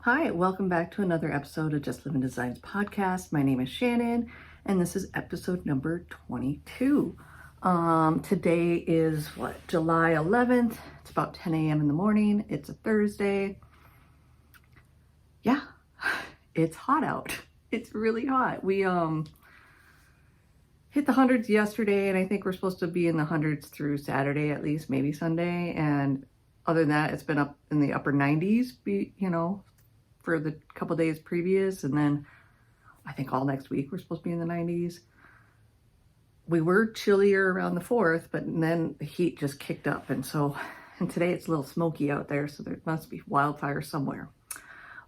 Hi, welcome back to another episode of Justlivin Designs podcast. My name is Shannon, and this is episode number 22. Today is July 11th. It's about 10 a.m. in the morning. It's a Thursday. Yeah, it's hot out. It's really hot. We hit the hundreds yesterday, and I think we're supposed to be in the hundreds through Saturday at least, maybe Sunday. And other than that, it's been up in the upper 90s, for the couple days previous, and then I think all next week we're supposed to be in the 90s. We were chillier around the 4th, but then the heat just kicked up, and today it's a little smoky out there, so there must be wildfires somewhere.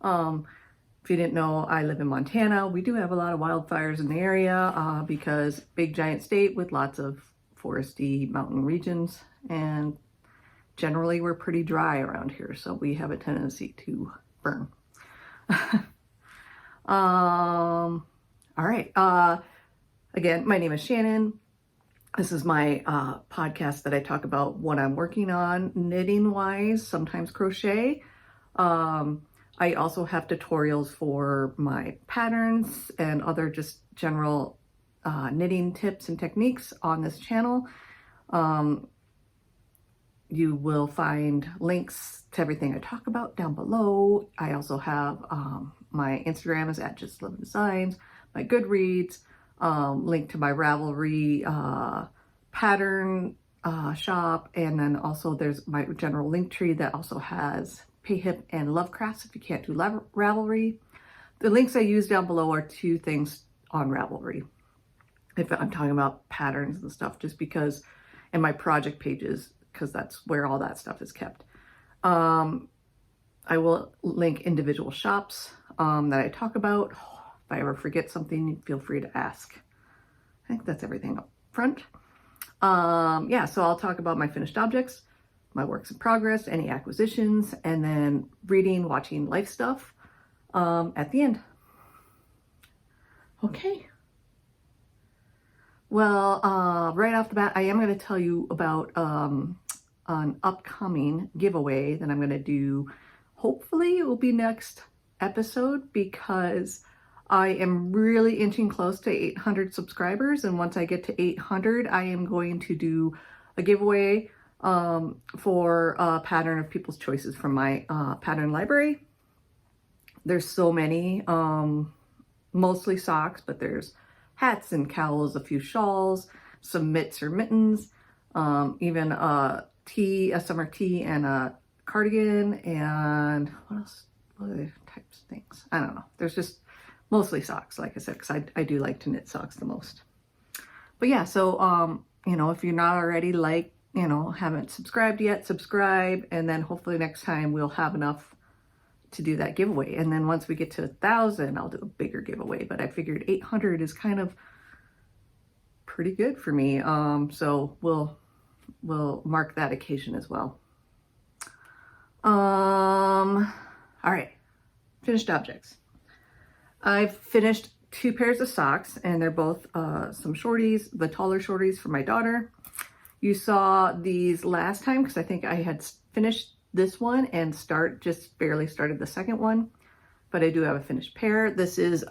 If you didn't know, I live in Montana. We do have a lot of wildfires in the area because big giant state with lots of foresty mountain regions, and generally we're pretty dry around here, so we have a tendency to burn. All right. Again, my name is Shannon. This is my podcast that I talk about what I'm working on knitting wise, sometimes crochet. I also have tutorials for my patterns and other just general knitting tips and techniques on this channel. You will find links to everything I talk about down below. I also have my Instagram is at Justlivin Designs, my Goodreads, link to my Ravelry pattern shop, and then also there's my general link tree that also has Payhip and Lovecrafts if you can't do Ravelry. The links I use down below are two things on Ravelry. If I'm talking about patterns and stuff, just because, and my project pages, because that's where all that stuff is kept. I will link individual shops that I talk about. If I ever forget something, feel free to ask. I think that's everything up front. So I'll talk about my finished objects, my works in progress, any acquisitions, and then reading, watching life stuff at the end. Okay. Well, right off the bat, I am going to tell you about an upcoming giveaway that I'm going to do. Hopefully it will be next episode, because I am really inching close to 800 subscribers, and once I get to 800, I am going to do a giveaway for a pattern of people's choices from my pattern library. There's so many, mostly socks, but there's hats and cowls, a few shawls, some mitts or mittens, even a summer tee and a cardigan, and what else? What other types of things? I don't know. There's just mostly socks, like I said, because I do like to knit socks the most. But yeah, so if you're not already haven't subscribed yet, subscribe, and then hopefully next time we'll have enough to do that giveaway. And then once we get to 1,000, I'll do a bigger giveaway. But I figured 800 is kind of pretty good for me. So we'll mark that occasion as well. All right, finished objects. I've finished 2 pairs of socks, and they're both some shorties, the taller shorties for my daughter. You saw these last time because I think I had finished this one and just barely started the second one, but I do have a finished pair. This is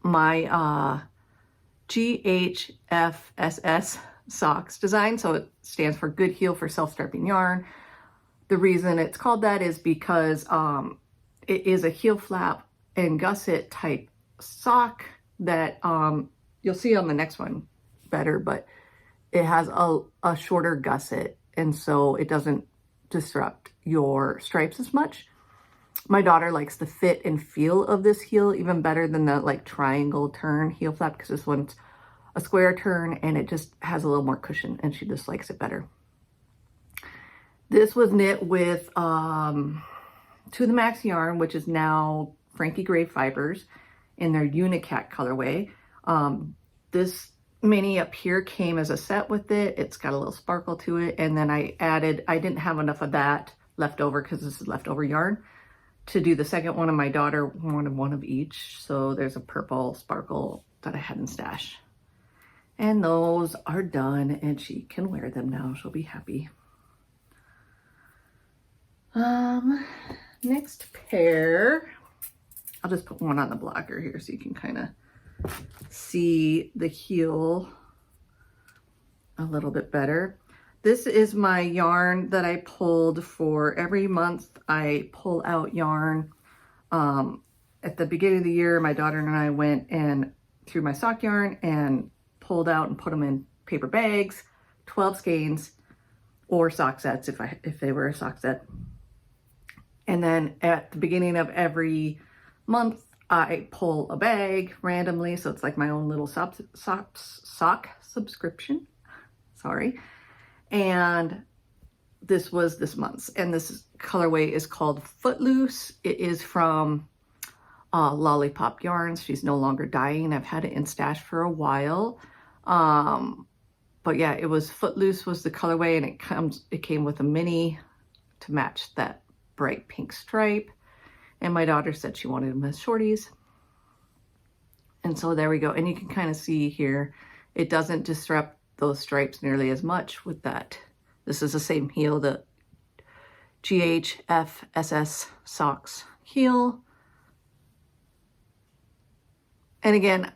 my GHFSS socks design. So it stands for Good Heel for Self-Striping Yarn. The reason it's called that is because it is a heel flap and gusset type sock that you'll see on the next one better, but it has a shorter gusset, and so it doesn't disrupt your stripes as much. My daughter likes the fit and feel of this heel even better than the triangle turn heel flap, because this one's a square turn and it just has a little more cushion, and she just likes it better. This was knit with To the Max yarn, which is now Frankie Gray fibers in their Unicat colorway. This mini up here came as a set with it. It's got a little sparkle to it, and then I didn't have enough of that left over because this is leftover yarn to do the second one, and my daughter wanted one of each, so there's a purple sparkle that I had in stash. And those are done, and she can wear them now. She'll be happy. next pair, I'll just put one on the blocker here so you can kind of see the heel a little bit better. This is my yarn that I pulled for every month. I pull out yarn. At the beginning of the year, my daughter and I went and threw my sock yarn and pulled out and put them in paper bags, 12 skeins, or sock sets if they were a sock set. And then at the beginning of every month, I pull a bag randomly, so it's like my own little sock subscription. Sorry. And this was this month's, and this colorway is called Footloose. It is from Lollipop Yarns. She's no longer dyeing. I've had it in stash for a while. But yeah, it was Footloose was the colorway, and it came with a mini to match that bright pink stripe. And my daughter said she wanted them as shorties. And so there we go. And you can kind of see here, it doesn't disrupt those stripes nearly as much with that. This is the same heel, the GHFSS socks heel. And again,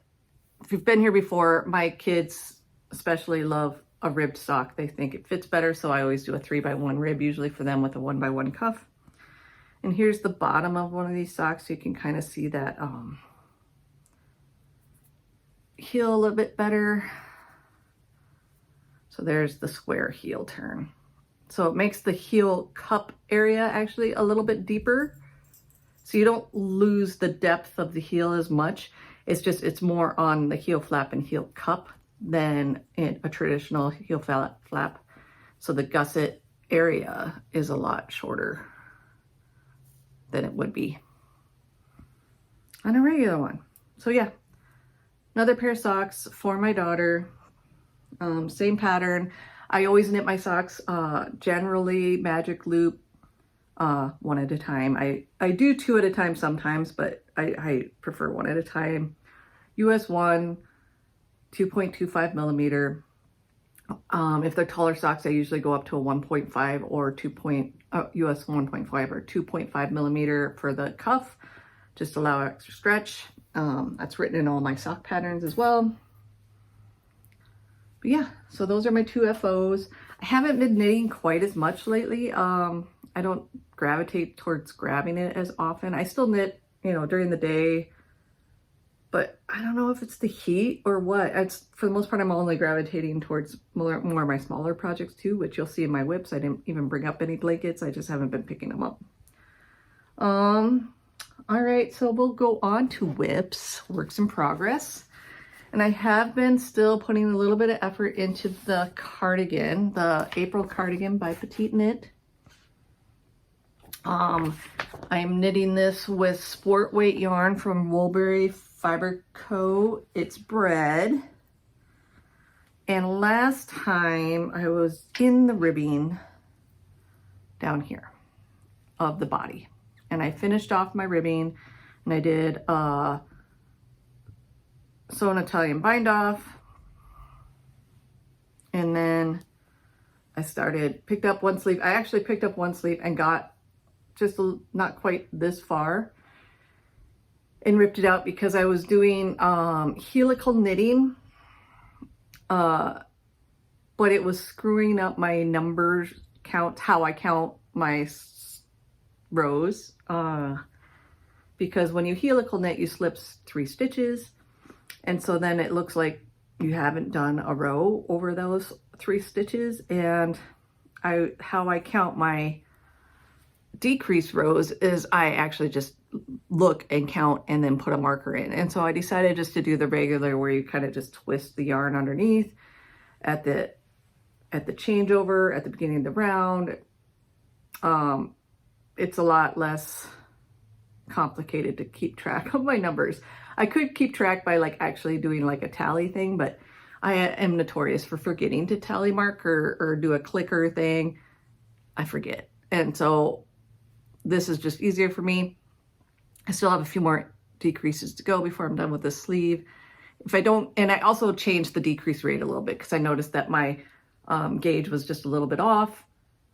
if you've been here before, my kids especially love a ribbed sock. They think it fits better, so I always do a 3x1 rib, usually for them with a 1x1 cuff. And here's the bottom of one of these socks, so you can kind of see that heel a little bit better. So there's the square heel turn. So it makes the heel cup area actually a little bit deeper, so you don't lose the depth of the heel as much. It's more on the heel flap and heel cup than in a traditional heel flap. So the gusset area is a lot shorter than it would be on a regular one. So yeah, another pair of socks for my daughter. Same pattern. I always knit my socks generally magic loop one at a time. I do two at a time sometimes, but I prefer one at a time. US 1, 2.25 millimeter. If they're taller socks, I usually go up to a 1.5 or US 1.5 or 2.5 millimeter for the cuff, just allow extra stretch. That's written in all my sock patterns as well. But yeah, so those are my two FOs. I haven't been knitting quite as much lately. I don't gravitate towards grabbing it as often. I still knit, during the day, but I don't know if it's the heat or what. For the most part, I'm only gravitating towards more of my smaller projects too, which you'll see in my whips. I didn't even bring up any blankets. I just haven't been picking them up. All right, so we'll go on to whips, works in progress. And I have been still putting a little bit of effort into the cardigan, the April cardigan by Petite Knit. I'm knitting this with sport weight yarn from Woolberry Fiber Co. It's bread. And last time I was in the ribbing down here of the body. And I finished off my ribbing, and I did sew an Italian bind off. And then I picked up one sleeve. I actually picked up one sleeve and got just not quite this far and ripped it out because I was doing helical knitting, but it was screwing up my numbers count, how I count my rows, because when you helical knit, you slip 3 stitches, and so then it looks like you haven't done a row over those 3 stitches. And how I count my decreased rows is I actually just look and count and then put a marker in. And so I decided just to do the regular where you kind of just twist the yarn underneath at the changeover at the beginning of the round. It's a lot less complicated to keep track of my numbers. I could keep track by actually doing a tally thing, but I am notorious for forgetting to tally mark or do a clicker thing. I forget. And so this is just easier for me. I still have a few more decreases to go before I'm done with this sleeve. If I don't, and I also changed the decrease rate a little bit because I noticed that my gauge was just a little bit off.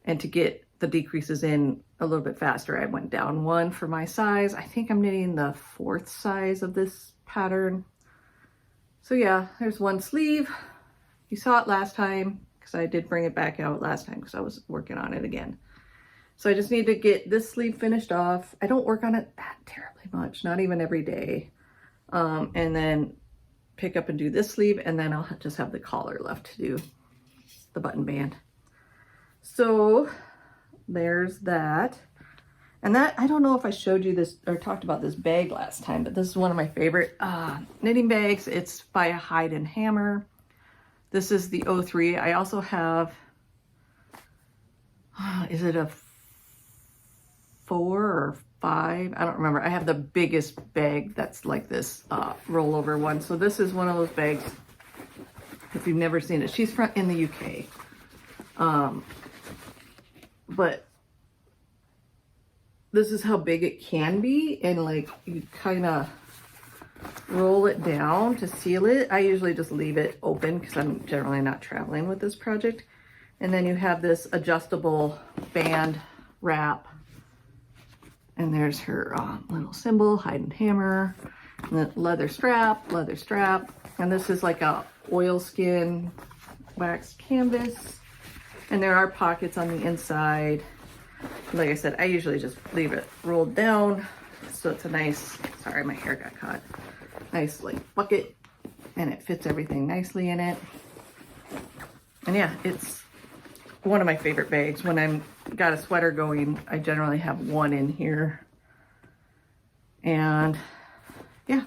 And to get the decreases in a little bit faster. I went down 1 for my size. I think I'm knitting the 4th size of this pattern. So yeah, there's one sleeve. You saw it last time because I did bring it back out last time because I was working on it again. So I just need to get this sleeve finished off. I don't work on it that terribly much, not even every day. And then pick up and do this sleeve, and then I'll just have the collar left to do the button band. So there's that. And that, I don't know if I showed you this or talked about this bag last time, but this is one of my favorite knitting bags. It's by Hide and Hammer. This is the 03. I also have, is it a 4 or 5? I don't remember. I have the biggest bag that's like this rollover one. So this is one of those bags, if you've never seen it. She's from in the UK. But this is how big it can be, and like you kind of roll it down to seal it. I usually just leave it open because I'm generally not traveling with this project. And then you have this adjustable band wrap, and there's her little symbol, Hide and Hammer, and then leather strap, and this is like a oilskin wax canvas, and there are pockets on the inside. Like I said, I usually just leave it rolled down, so it's a nice, sorry, my hair got caught, nice like bucket, and it fits everything nicely in it. And yeah, it's one of my favorite bags. When I'm got a sweater going, I generally have one in here. And yeah,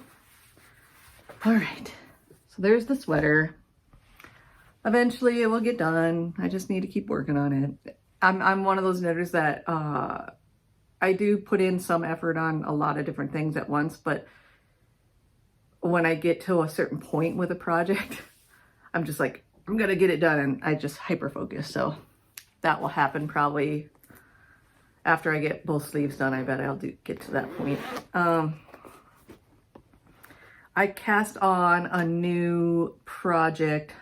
all right, so there's the sweater. Eventually it will get done. I just need to keep working on it. I'm one of those knitters that I do put in some effort on a lot of different things at once, but when I get to a certain point with a project, I'm just like, I'm gonna get it done, and I just hyper focus. So that will happen probably after I get both sleeves done. I bet I'll get to that point. I cast on a new project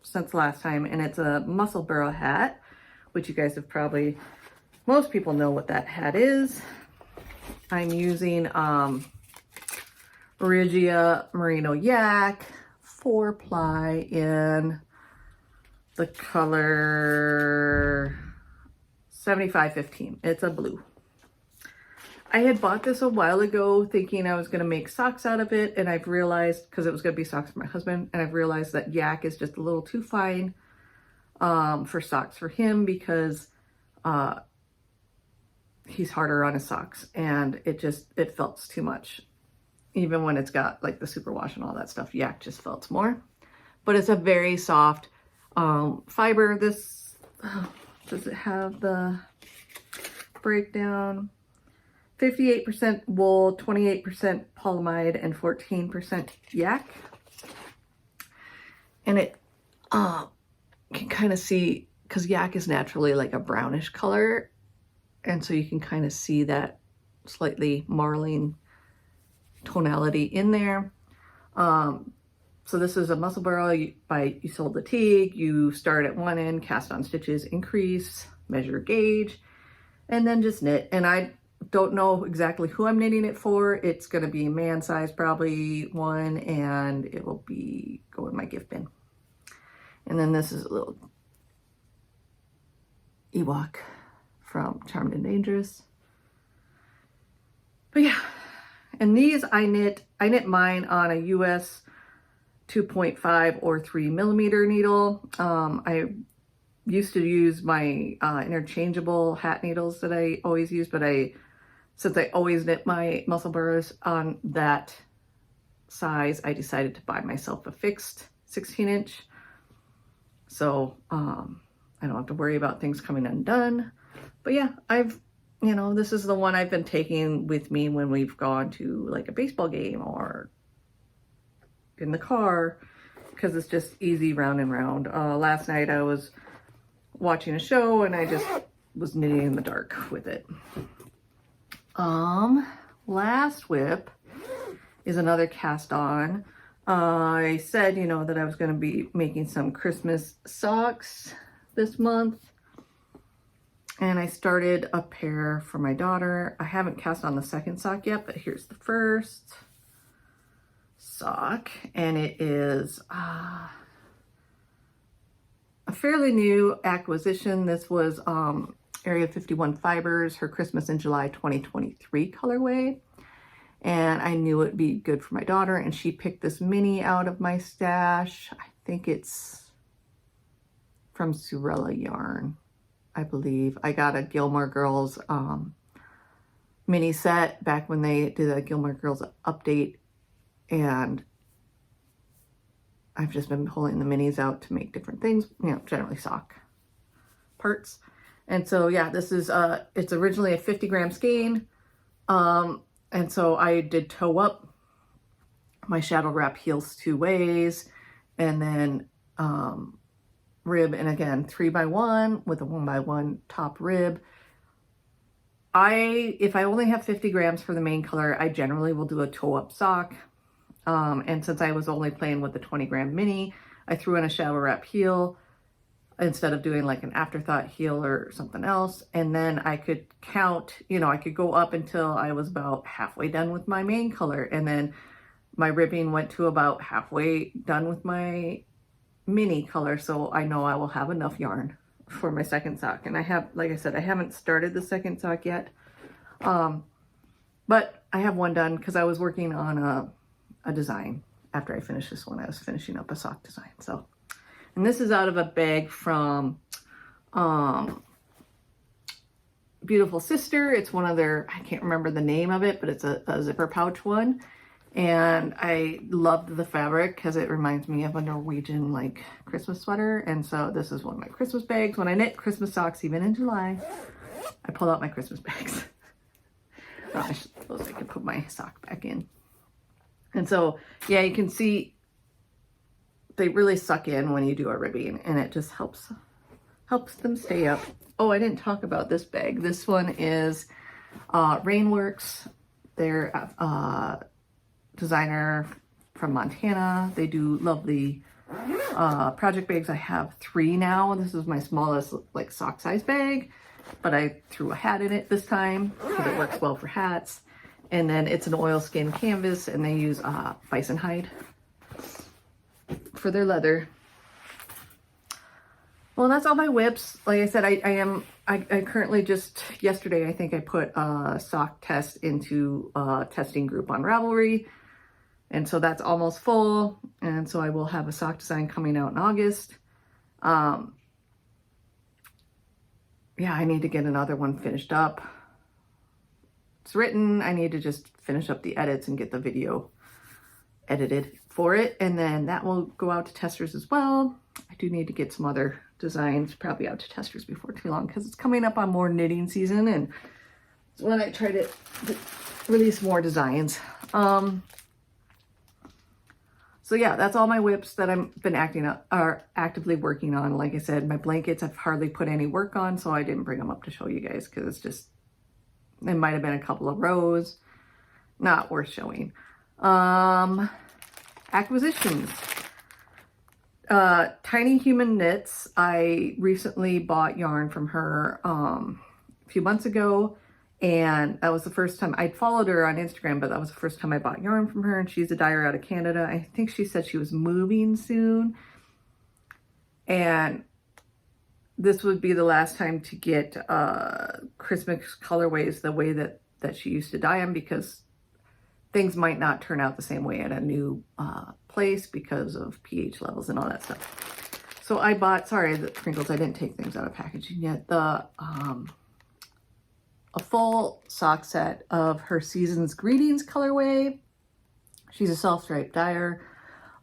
since last time, and it's a muscle burrow hat, which you guys have probably, most people know what that hat is. I'm using Regia Merino Yak 4-ply in the color 7515. It's a blue. I had bought this a while ago thinking I was going to make socks out of it, and I've realized, because it was going to be socks for my husband, and I've realized that yak is just a little too fine for socks for him, because he's harder on his socks, and it felts too much. Even when it's got like the superwash and all that stuff, yak just felts more. But it's a very soft fiber. This, does it have the breakdown? 58% wool, 28% polyamide, and 14% yak. And it can kind of see, because yak is naturally like a brownish color, and so you can kind of see that slightly marling tonality in there. So this is a muscle burrow by Isolde de Teague. You start at one end, cast on stitches, increase, measure gauge, and then just knit. And I don't know exactly who I'm knitting it for. It's going to be man size, probably one, and it will be go in my gift bin. And then this is a little Ewok from Charmed and Dangerous. But yeah, and these I knit mine on a US 2.5 or 3 millimeter needle. I used to use my interchangeable hat needles that I always use, but since I always knit my muscle burrows on that size, I decided to buy myself a fixed 16-inch. So I don't have to worry about things coming undone. But yeah, this is the one I've been taking with me when we've gone to like a baseball game or in the car, because it's just easy round and round. Last night I was watching a show and I just was knitting in the dark with it. Last whip is another cast on. I said, that I was going to be making some Christmas socks this month. And I started a pair for my daughter. I haven't cast on the second sock yet, but here's the first sock. And it is a fairly new acquisition. This was Area 51 Fibers, her Christmas in July 2023 colorway. And I knew it'd be good for my daughter, and she picked this mini out of my stash. I think it's from Cerulean yarn, I believe. I got a Gilmore Girls mini set back when they did a Gilmore Girls update, and I've just been pulling the minis out to make different things, you know, generally sock parts. And so, yeah, this is, it's originally a 50 gram skein. And so I did toe up my shadow wrap heels 2 ways, and then rib, and again 3x1 with a 1x1 top rib. If I only have 50 grams for the main color, I generally will do a toe up sock. And since I was only playing with the 20 gram mini, I threw in a shadow wrap heel instead of doing like an afterthought heel or something else. And then I could count, you know, I could go up until I was about halfway done with my main color. And then my ribbing went to about halfway done with my mini color. So I know I will have enough yarn for my second sock. And I have, like I said, I haven't started the second sock yet. But I have one done because I was working on a design. After I finished this one, I was finishing up a sock design. So, and this is out of a bag from Beautiful Sister. It's one of their, I can't remember the name of it, but it's a zipper pouch one. And I loved the fabric because it reminds me of a Norwegian like Christmas sweater. And so this is one of my Christmas bags. When I knit Christmas socks, even in July, I pull out my Christmas bags. Oh, I suppose I could put my sock back in. And so, yeah, you can see they really suck in when you do a ribbing, and it just helps them stay up. Oh, I didn't talk about this bag. This one is Rainworks. They're designer from Montana. They do lovely project bags. I have 3 now. This is my smallest like sock size bag, but I threw a hat in it this time because it works well for hats. And then it's an oilskin canvas, and they use bison hide for their leather. Well, that's all my whips. Like I said, I currently just yesterday, I think I put a sock test into a testing group on Ravelry. And so that's almost full. And so I will have a sock design coming out in August. Yeah, I need to get another one finished up. It's written. I need to just finish up the edits and get the video edited for it. And then that will go out to testers as well. I do need to get some other designs probably out to testers before too long because it's coming up on more knitting season, and it's when I try to release more designs. So yeah, that's all my whips that I've been actively working on. Like I said, my blankets I've hardly put any work on, so I didn't bring them up to show you guys because it's just, it might have been a couple of rows, not worth showing. Acquisitions. Tiny Human Knits. I recently bought yarn from her a few months ago, and that was the first time I'd followed her on Instagram, but that was the first time I bought yarn from her. And she's a dyer out of Canada. I think she said she was moving soon, and this would be the last time to get Christmas colorways the way that she used to dye them, because things might not turn out the same way at a new place because of pH levels and all that stuff. So I bought, sorry, the crinkles, I didn't take things out of packaging yet, a full sock set of her Season's Greetings colorway. She's a self-stripe dyer.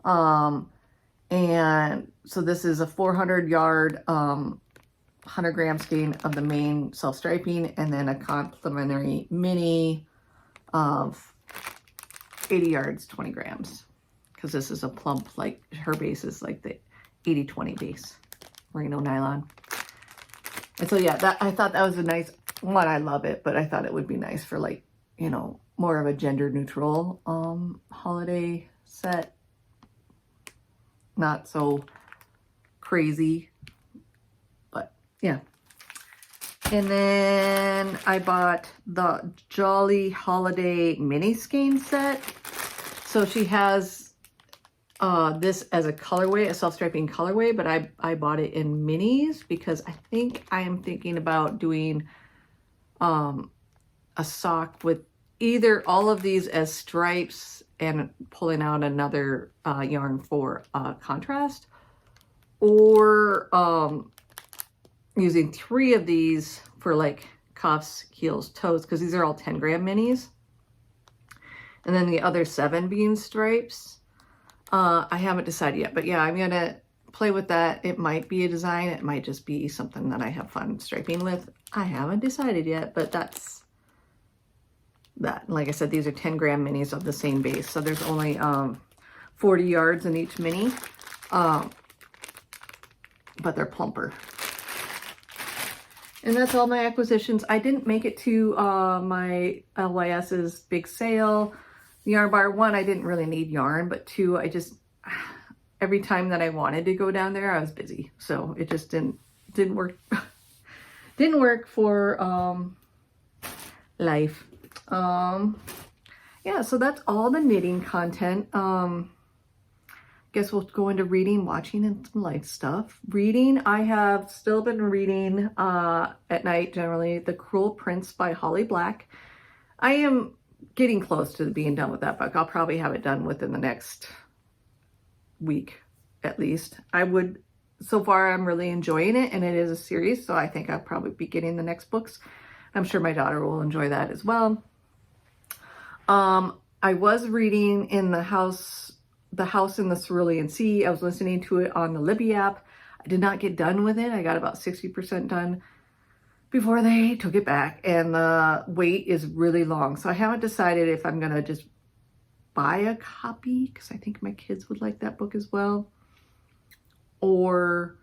And so this is a 400 yard, 100 gram skein of the main self-striping, and then a complimentary mini of 80 yards, 20 grams. Because this is a plump, like her base is like the 80-20 base, merino nylon. And so yeah, I thought that was a nice one. I love it, but I thought it would be nice for like, you know, more of a gender neutral holiday set. Not so crazy, but yeah. And then I bought the Jolly Holiday mini skein set. So she has this as a colorway, a self-striping colorway, but I bought it in minis because I think I am thinking about doing a sock with either all of these as stripes and pulling out another yarn for contrast, or using 3 of these for like cuffs, heels, toes, because these are all 10-gram minis. And then the other 7 being stripes. I haven't decided yet, but yeah, I'm gonna play with that. It might be a design, it might just be something that I have fun striping with. I haven't decided yet, but that's that. Like I said, these are 10-gram minis of the same base, so there's only 40 yards in each mini, but they're plumper. And that's all my acquisitions. I didn't make it to my LYS's big sale. The yarn bar, 1, I didn't really need yarn, but 2, I just, every time that I wanted to go down there, I was busy. So it just didn't work. Didn't work for life. Yeah, so that's all the knitting content. Guess we'll go into reading, watching, and some light stuff. Reading, I have still been reading at night, generally, The Cruel Prince by Holly Black. I am getting close to being done with that book. I'll probably have it done within the next week, at least. So far, I'm really enjoying it, and it is a series, so I think I'll probably be getting the next books. I'm sure my daughter will enjoy that as well. I was reading in The House in the Cerulean Sea. I was listening to it on the Libby app. I did not get done with it. I got about 60% done before they took it back, and the wait is really long. So I haven't decided if I'm gonna just buy a copy, because I think my kids would like that book as well, or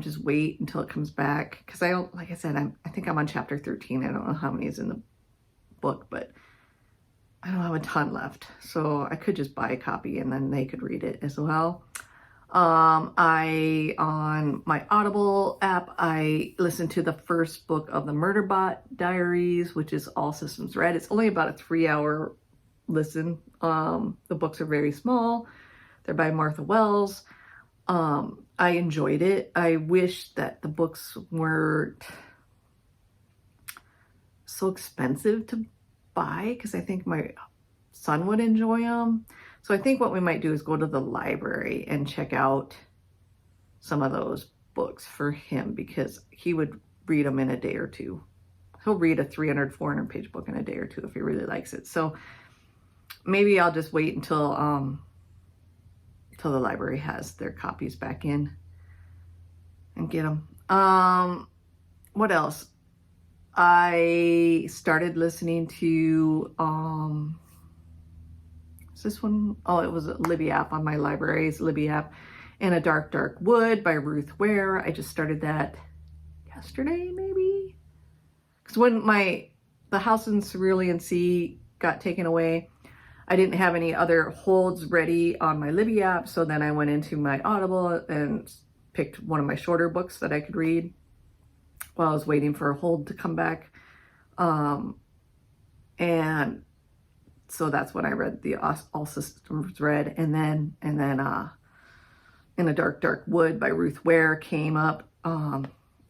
just wait until it comes back. Because I don't, like I said, I think I'm on chapter 13. I don't know how many is in the book, but I don't have a ton left, so I could just buy a copy and then they could read it as well. On my Audible app, I listened to the first book of the Murderbot Diaries, which is All Systems Red. It's only about a 3-hour listen. The books are very small. They're by Martha Wells. I enjoyed it. I wish that the books weren't so expensive to buy, because I think my son would enjoy them. So I think what we might do is go to the library and check out some of those books for him, because he would read them in a day or two. He'll read a 300, 400 page book in a day or two if he really likes it. So maybe I'll just wait until the library has their copies back in and get them. What else? I started listening to, is this one? Oh, it was a Libby app on my library's Libby app. And A Dark, Dark Wood by Ruth Ware. I just started that yesterday, maybe? Because when the House in Cerulean Sea got taken away, I didn't have any other holds ready on my Libby app. So then I went into my Audible and picked one of my shorter books that I could read while I was waiting for a hold to come back. And so that's when I read the All Systems Red, and then In a Dark, Dark Wood by Ruth Ware came up,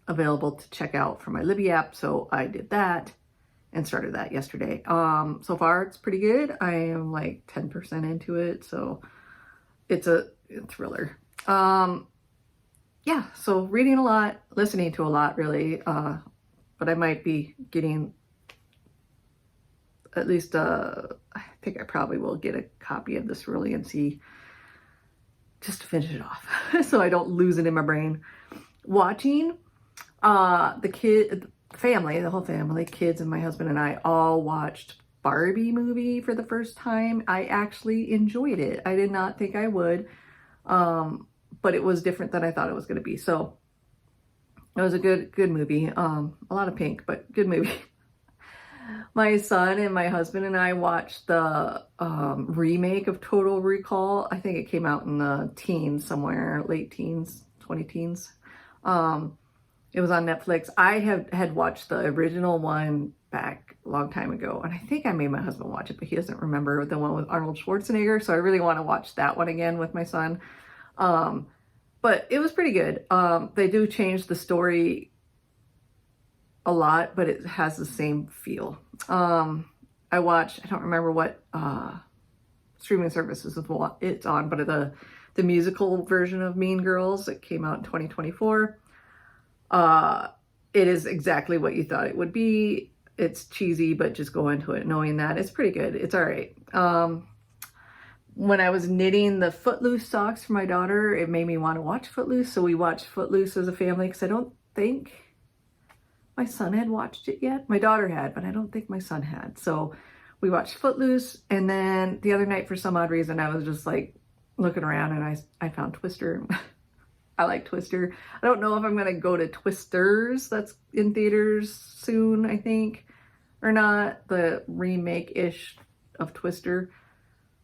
available to check out for my Libby app. So I did that and started that yesterday. So far it's pretty good. I am like 10% into it. So it's a thriller. Yeah, so reading a lot, listening to a lot, really, but I might be getting at least, I think I probably will get a copy of the Cerulean Sea just to finish it off so I don't lose it in my brain. Watching, the whole family, kids and my husband and I all watched Barbie movie for the first time. I actually enjoyed it. I did not think I would. But it was different than I thought it was going to be. So it was a good movie. A lot of pink, but good movie. My son and my husband and I watched the remake of Total Recall. I think it came out in the teens somewhere, late teens, 20 teens. It was on Netflix. I had watched the original one back a long time ago, and I think I made my husband watch it, but he doesn't remember the one with Arnold Schwarzenegger, so I really want to watch that one again with my son. But it was pretty good. They do change the story a lot, but it has the same feel. I don't remember what streaming services it's on, but the musical version of Mean Girls that came out in 2024. It is exactly what you thought it would be. It's cheesy, but just go into it knowing that it's pretty good. It's all right. When I was knitting the Footloose socks for my daughter, it made me want to watch Footloose. So we watched Footloose as a family because I don't think my son had watched it yet. My daughter had, but I don't think my son had. So we watched Footloose. And then the other night, for some odd reason, I was just like looking around and I found Twister. I like Twister. I don't know if I'm going to go to Twisters. That's in theaters soon, I think, or not. The remake-ish of Twister.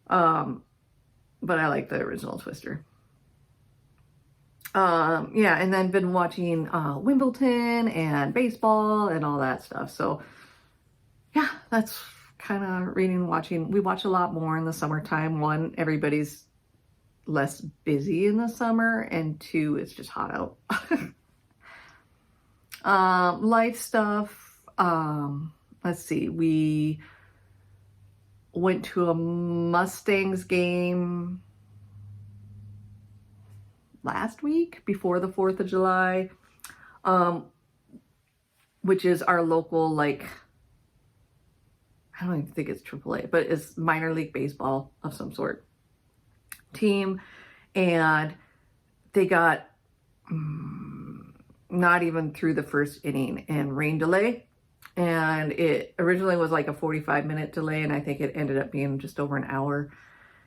But I like the original Twister. Yeah, and then been watching Wimbledon and baseball and all that stuff. So yeah, that's kind of reading, watching. We watch a lot more in the summertime. One, everybody's less busy in the summer, and two, it's just hot out. Life stuff. Let's see. We went to a Mustangs game last week before the 4th of July, which is our local, like, I don't even think it's AAA, but it's minor league baseball of some sort team. And they got not even through the first inning and rain delay. And it originally was like a 45-minute delay, and I think it ended up being just over an hour.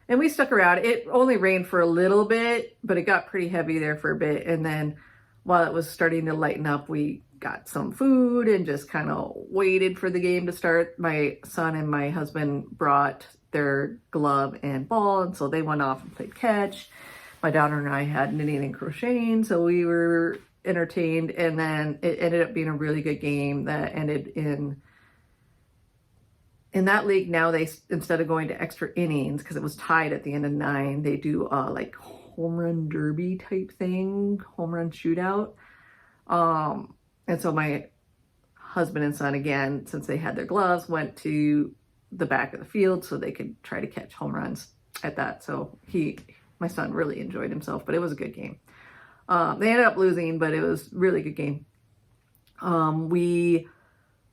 And we stuck around. It only rained for a little bit, but it got pretty heavy there for a bit. And then while it was starting to lighten up, we got some food and just kind of waited for the game to start. My son and my husband brought their glove and ball, and so they went off and played catch. My daughter and I had knitting and crocheting, so we were entertained. And then it ended up being a really good game that ended in that league. Now they, instead of going to extra innings, because it was tied at the end of 9, they do like home run derby type thing, home run shootout. And so my husband and son, again, since they had their gloves, went to the back of the field so they could try to catch home runs at that. So my son really enjoyed himself, but it was a good game. They ended up losing, but it was a really good game.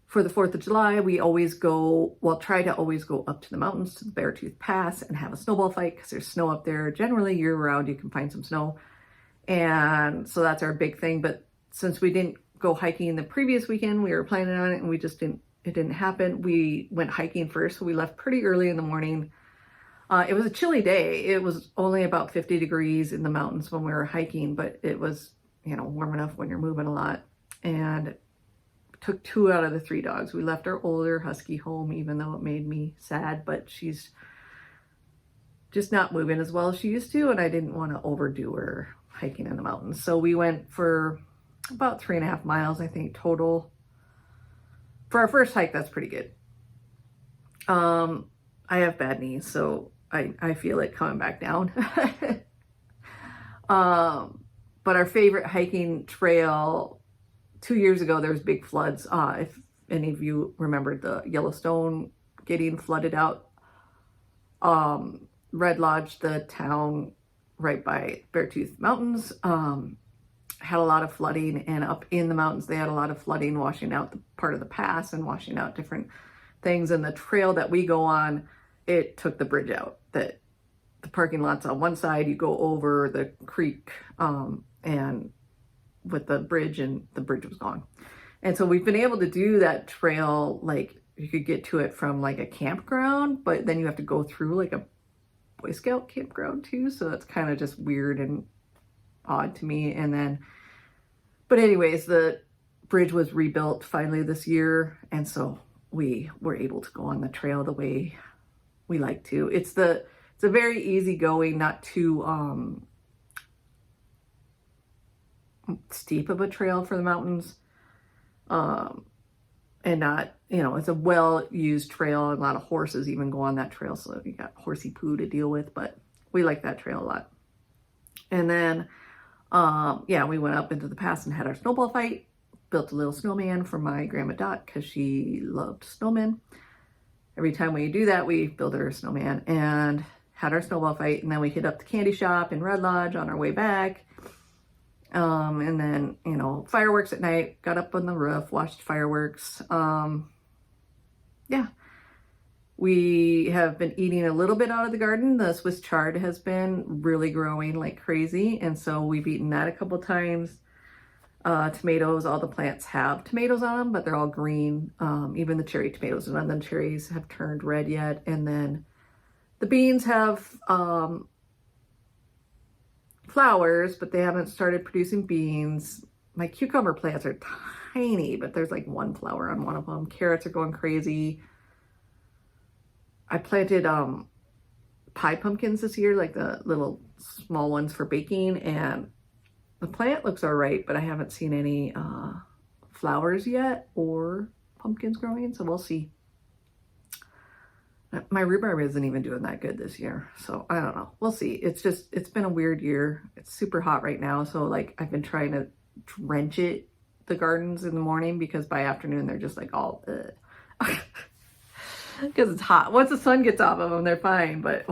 For the 4th of July, we try to always go up to the mountains to the Beartooth Pass and have a snowball fight, because there's snow up there. Generally, year round, you can find some snow. And so that's our big thing. But since we didn't go hiking the previous weekend, we were planning on it, and it didn't happen. We went hiking first, so we left pretty early in the morning. It was a chilly day. It was only about 50 degrees in the mountains when we were hiking, but it was, warm enough when you're moving a lot. And took 2 out of the 3 dogs. We left our older husky home, even though it made me sad, but she's just not moving as well as she used to, and I didn't want to overdo her hiking in the mountains. So we went for about 3.5 miles, I think, total. For our first hike, that's pretty good. I have bad knees, so I feel it coming back down. But our favorite hiking trail, 2 years ago, there was big floods. If any of you remember the Yellowstone getting flooded out, Red Lodge, the town right by Beartooth Mountains, had a lot of flooding, and up in the mountains, they had a lot of flooding, washing out the part of the pass and washing out different things. And the trail that we go on, it took the bridge out. That the parking lot's on one side, you go over the creek, and with the bridge, and the bridge was gone. And so we've been able to do that trail, like you could get to it from like a campground, but then you have to go through like a Boy Scout campground too. So that's kind of just weird and odd to me. And then, but anyways, the bridge was rebuilt finally this year. And so we were able to go on the trail the way we like to. It's a very easygoing, not too, steep of a trail for the mountains. And not, it's a well-used trail. A lot of horses even go on that trail, so you got horsey poo to deal with, but we like that trail a lot. And then, we went up into the pass and had our snowball fight. Built a little snowman for my Grandma Dot because she loved snowmen. Every time we do that, we build her a snowman and had our snowball fight. And then we hit up the candy shop in Red Lodge on our way back. And then, fireworks at night, got up on the roof, watched fireworks. We have been eating a little bit out of the garden. The Swiss chard has been really growing like crazy. And so we've eaten that a couple times. Tomatoes, all the plants have tomatoes on them, but they're all green. Even the cherry tomatoes, none of the cherries have turned red yet. And then the beans have, flowers, but they haven't started producing beans. My cucumber plants are tiny, but there's like one flower on one of them. Carrots are going crazy. I planted pie pumpkins this year, like the little small ones for baking, and the plant looks all right, but I haven't seen any flowers yet or pumpkins growing, so we'll see. My rhubarb isn't even doing that good this year, so I don't know. We'll see. It's been a weird year. It's super hot right now, so like I've been trying to drench the gardens in the morning, because by afternoon they're just like all because it's hot. Once the sun gets off of them, they're fine, but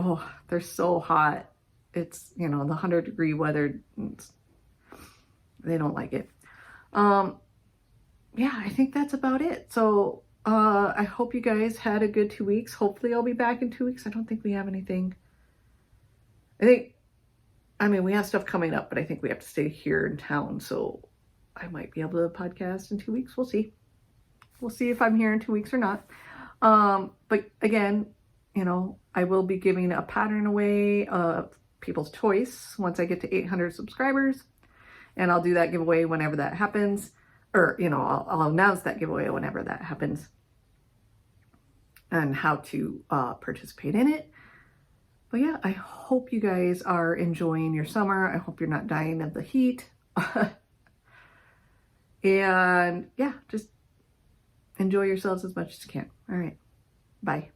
they're so hot. It's, the 100-degree weather, they don't like it. I think that's about it. So I hope you guys had a good 2 weeks. Hopefully I'll be back in 2 weeks. I don't think we have anything. We have stuff coming up, but I think we have to stay here in town. So I might be able to podcast in 2 weeks. We'll see. We'll see if I'm here in 2 weeks or not. But again, I will be giving a pattern away of people's choice once I get to 800 subscribers. And I'll do that giveaway whenever that happens. Or, I'll announce that giveaway whenever that happens. And how to participate in it. But yeah, I hope you guys are enjoying your summer. I hope you're not dying of the heat. And yeah, just enjoy yourselves as much as you can. All right. Bye.